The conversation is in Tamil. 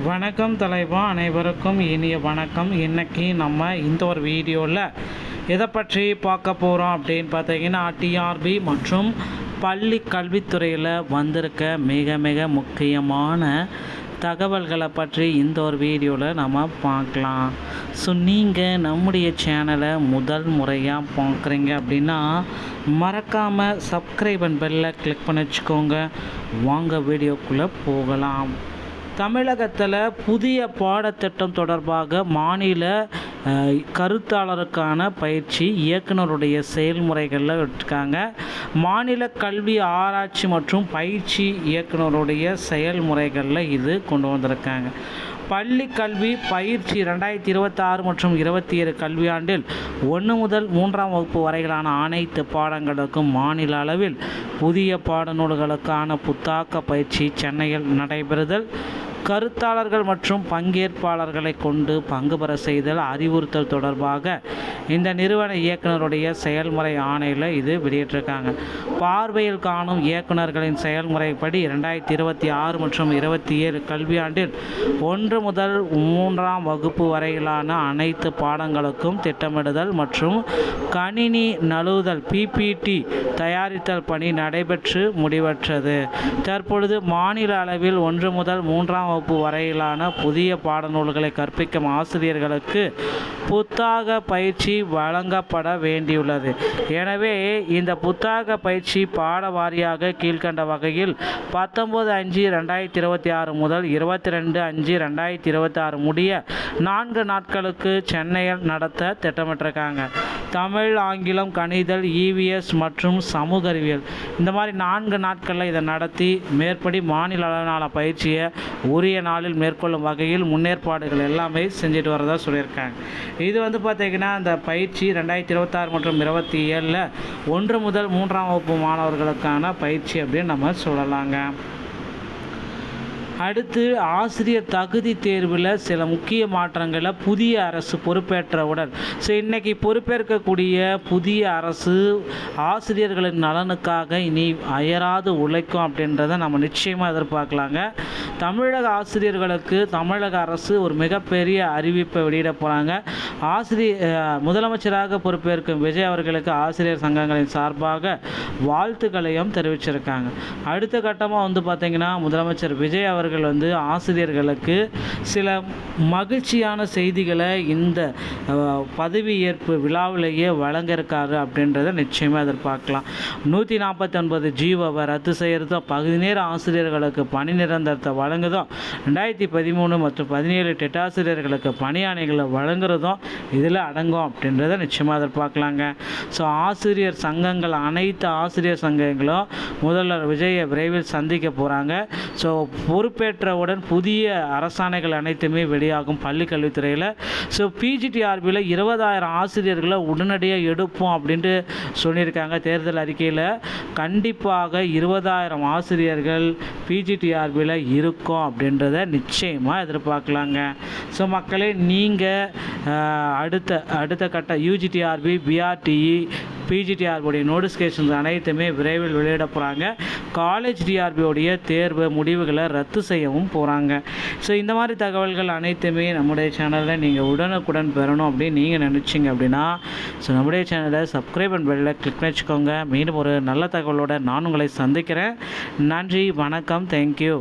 வணக்கம் தலைவா, அனைவருக்கும் இனிய வணக்கம். இன்றைக்கி நம்ம இந்த ஒரு வீடியோவில் எதை பற்றி பார்க்க போகிறோம் அப்படின்னு பார்த்தீங்கன்னா, டிஆர்பி மற்றும் பள்ளி கல்வித்துறையில் வந்திருக்க மிக மிக முக்கியமான தகவல்களை பற்றி இந்த ஒரு வீடியோவில் நம்ம பார்க்கலாம். ஸோ நீங்கள் நம்முடைய சேனலை முதல் முறையாக பார்க்குறீங்க அப்படின்னா மறக்காமல் சப்ஸ்கிரைப் அண்ட் பெல்லை கிளிக் பண்ணி வச்சுக்கோங்க. வாங்க வீடியோக்குள்ளே போகலாம். தமிழகத்தில் புதிய பாடத்திட்டம் தொடர்பாக மாநில கருத்தாளருக்கான பயிற்சி இயக்குனருடைய செயல்முறைகளில் விட்டுருக்காங்க. மாநில கல்வி ஆராய்ச்சி மற்றும் பயிற்சி இயக்குனருடைய செயல்முறைகளில் இது கொண்டு வந்திருக்காங்க. பள்ளி கல்வி பயிற்சி 2026 மற்றும் 27 கல்வியாண்டில் 1 முதல் 3ஆம் வகுப்பு வரையிலான அனைத்து பாடங்களுக்கும் மாநில அளவில் புதிய பாடநூல்களுக்கான புத்தாக்க பயிற்சி சென்னையில் நடைபெறுதல், கருத்தாளர்கள் மற்றும் பங்கேற்பாளர்களை கொண்டு பங்கு பெற செய்தல், அறிவுறுத்தல் தொடர்பாக இந்த நிறுவன இயக்குனருடைய செயல்முறை ஆணையில் இது வெளியிட்டிருக்காங்க. பார்வையில் காணும் இயக்குனர்களின் செயல்முறைப்படி 2026 மற்றும் 27 கல்வியாண்டில் 1 முதல் 3ஆம் வகுப்பு வரையிலான அனைத்து பாடங்களுக்கும் திட்டமிடுதல் மற்றும் கணினி நழுவுதல் பிபிடி தயாரித்தல் பணி நடைபெற்று முடிவற்றது. தற்பொழுது மாநில அளவில் 1 முதல் 3ஆம் வகுப்பு வரையிலான புதிய பாடநூல்களை கற்பிக்கும் ஆசிரியர்களுக்கு புத்தாக்க பயிற்சி வழங்கப்பட வேண்டியுள்ளது. எனவே இந்த புத்தாக்க பயிற்சி பாட வாரியாக கீழ்கண்ட வகையில் 19/5/2026 முதல் 22/5/2026 முடிய 4 நாட்களுக்கு சென்னையில் நடத்த திட்டமிட்டிருக்காங்க. தமிழ், ஆங்கிலம், கணிதல், இவிஎஸ் மற்றும் சமூக அறிவியல் இந்த மாதிரி 4 நாட்களில் இதை நடத்தி மேற்படி மாநில அளவிலான பயிற்சியை உரிய நாளில் மேற்கொள்ளும் வகையில் முன்னேற்பாடுகள் எல்லாமே செஞ்சுட்டு வரதா சொல்லியிருக்காங்க. இது பார்த்திங்கன்னா இந்த பயிற்சி 2026 மற்றும் 27 1 முதல் 3ஆம் வகுப்பு மாணவர்களுக்கான பயிற்சி அப்படின்னு நம்ம சொல்லலாங்க. அடுத்து ஆசிரியர் தகுதி தேர்வில் சில முக்கிய மாற்றங்களை புதிய அரசு பொறுப்பேற்றவுடன் இன்றைக்கி பொறுப்பேற்கக்கூடிய புதிய அரசு ஆசிரியர்களின் நலனுக்காக இனி அயராது உழைக்கும் அப்படின்றத நம்ம நிச்சயமாக எதிர்பார்க்கலாங்க. தமிழக ஆசிரியர்களுக்கு தமிழக அரசு ஒரு மிகப்பெரிய அறிவிப்பை வெளியிட போகிறாங்க. முதலமைச்சராக பொறுப்பேற்கும் விஜய் அவர்களுக்கு ஆசிரியர் சங்கங்களின் சார்பாக வாழ்த்துக்களையும் தெரிவிச்சிருக்காங்க. அடுத்த கட்டமாக பார்த்திங்கன்னா முதலமைச்சர் விஜய் அவர்கள் ஆசிரியர்களுக்கு சில மகிழ்ச்சியான செய்திகளை இந்த பதவியேற்பு விழாவிலேயே வழங்க இருக்காரு அப்படின்றத நிச்சயமாக எதிர்பார்க்கலாம். 149 ஜீவோவை ரத்து செய்கிறதும் பகுதி நேர ஆசிரியர்களுக்கு பணி நிரந்தரத்தை வழங்குதும் 2013 மற்றும் 17 டெட்டாசிரியர்களுக்கு பணி ஆணைகளை வழங்குறதும் இதில் அடங்கும் அப்படின்றத நிச்சயமாக எதிர்பார்க்கலாங்க. ஆசிரியர் சங்கங்கள் அனைத்து ஆசிரியர் சங்கங்களும் முதல்வர் விஜயை விரைவில் சந்திக்க போகிறாங்க. பொறுப்பேற்றவுடன் புதிய அரசாணைகள் அனைத்துமே வெளியாகும் பள்ளி கல்வித்துறையில். பிஜிடிஆர்பியில் 20,000 ஆசிரியர்களை உடனடியாக எடுப்போம் அப்படின்ட்டு சொல்லியிருக்காங்க. தேர்தல் அறிக்கையில் கண்டிப்பாக 20,000 ஆசிரியர்கள் பிஜிடிஆர்பியில் இருக்கும் அப்படின்றத நிச்சயமாக எதிர்பார்க்கலாங்க. மக்களே, நீங்கள் அடுத்த கட்ட யூஜிடிஆர்பி, பிஆர்டிஇ, பிஜிடிஆர்பியோடைய நோட்டிஃபிகேஷன்ஸ் அனைத்துமே விரைவில் வெளியிட போகிறாங்க. காலேஜ் டிஆர்பியோடைய தேர்வு முடிவுகளை ரத்து செய்யவும் போகிறாங்க. இந்த மாதிரி தகவல்கள் அனைத்துமே நம்முடைய சேனலில் நீங்கள் உடனுக்குடன் பெறணும் அப்படின்னு நீங்கள் நினச்சிங்க அப்படின்னா நம்முடைய சேனலை சப்ஸ்கிரைப் அண்ட் பெல்லை கிளிக் பண்ணி வச்சுக்கோங்க. மீண்டும் ஒரு நல்ல தகவலோடு நான் உங்களை சந்திக்கிறேன். நன்றி, வணக்கம், தேங்க்யூ.